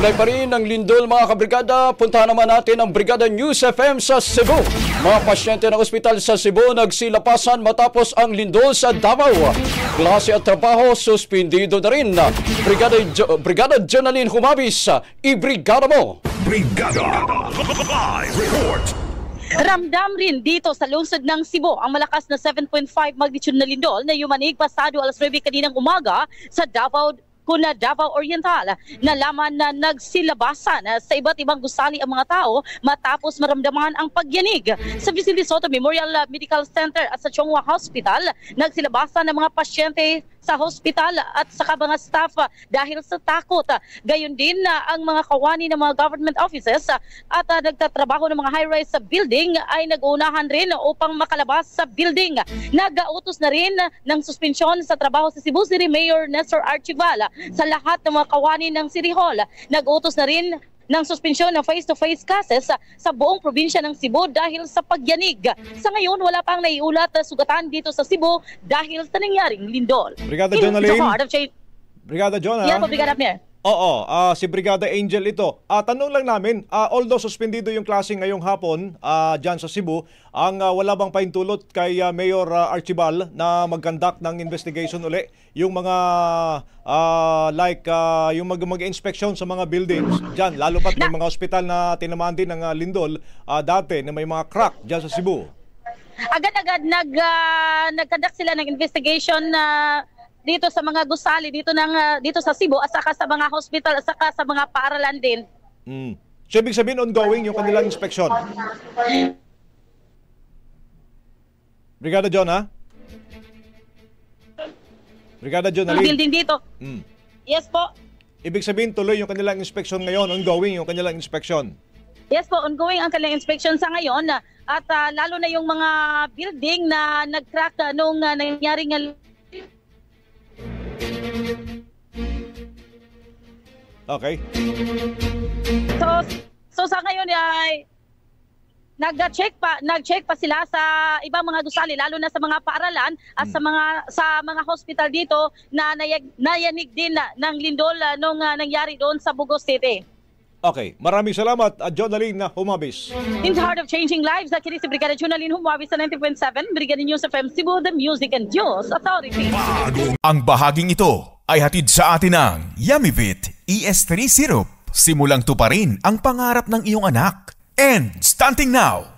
Kaugnay pa rin ang lindol mga kabrigada, puntahan naman natin ang Brigada News FM sa Cebu. Mga pasyente ng ospital sa Cebu nagsilapasan matapos ang lindol sa Davao. Klase at trabaho suspindido na rin. Brigada Jonalyn Humabis, ibrigada mo! Brigada Live Report! Ramdam rin dito sa lungsod ng Cebu ang malakas na 7.5 magnitude na lindol na yumanig pasado alas 9 kaninang umaga sa Davao Oriental. Nalaman na nagsilabasan sa iba't ibang gusali ang mga tao matapos maramdaman ang pagyanig. Sa Vicente Soto Memorial Medical Center at sa Chongwa Hospital, nagsilabasan ng mga pasyente sa hospital at sa mga staff dahil sa takot. Gayon din ang mga kawani ng mga government offices at nagtatrabaho ng mga high-rise sa building ay nag-uunahan rin upang makalabas sa building. Nag-autos na rin ng suspensyon sa trabaho sa Cebu City Mayor Nestor Archival sa lahat ng mga kawani ng City Hall. Nag-autos na rin ng suspensyon ng face-to-face classes sa buong probinsya ng Cebu dahil sa pagyanig. Sa ngayon, wala pang naiulat na sugatan dito sa Cebu dahil sa nangyaring lindol. Brigada Jonalyn. Brigada John, Yeah, Brigada Mayor. Oo, si Brigada Angel ito. Tanong lang namin, although suspendido yung klase ngayong hapon dyan sa Cebu, wala bang paintulot kay Mayor Archibal na mag-conduct ng investigation uli yung mga yung mag-inspection sa mga buildings dyan, lalo pat may mga ospital na tinamaan din ng lindol dati na may mga crack dyan sa Cebu. Agad-agad nag-conduct sila ng investigation dito sa mga gusali dito sa Cebu at saka sa mga hospital at saka sa mga paaralan din. So ibig sabihin ongoing yung kanilang inspeksyon. Brigada John, ha? Brigada John, Building dito. Yes po. Ibig sabihin tuloy yung kanilang inspeksyon ngayon, ongoing yung kanilang inspeksyon. Yes po, ongoing ang kanilang inspection sa ngayon at lalo na yung mga building na nag-crack nung nangyaring Okay. So sa ngayon ay nag-check pa sila sa ibang mga gusali lalo na sa mga paaralan at sa mga hospital dito na nayanig din ng lindol nung nangyari doon sa Bugos City. Okay, maraming salamat Jonalyn Humabis. In the heart of changing lives, kini si Brigada Jonalyn Humabis sa 90.7 Brigada News FM Cebu, the Music and News Authority. Ang bahaging ito ay hatid sa atin ng Yummy-Vit ES3 Syrup. Simulang tuparin ang pangarap ng iyong anak. And starting now,